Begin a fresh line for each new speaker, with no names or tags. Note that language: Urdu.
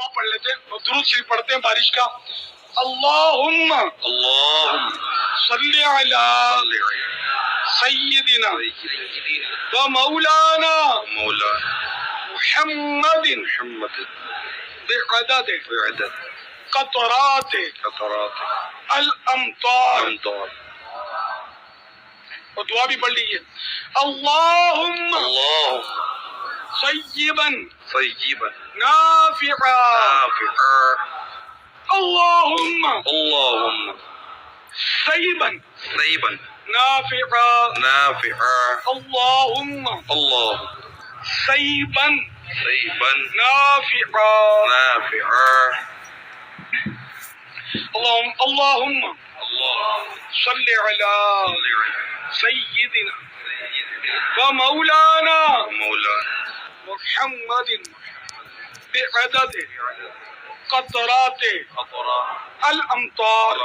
دعا پڑھ لیتے ہیں اور درود شریف پڑھتے ہیں بارش کا. اللہم صلی علی سیدنا و مولانا محمد بعدد قطرات الامطار. اور دعا بھی پڑھ لیجیے. اللہم صیبا نافعا. اللہم صیبا نافعا. اللہم صیبا نافعا. اللہم صلی علی سیدنا و مولانا محمد بعدد قطرات الامطار.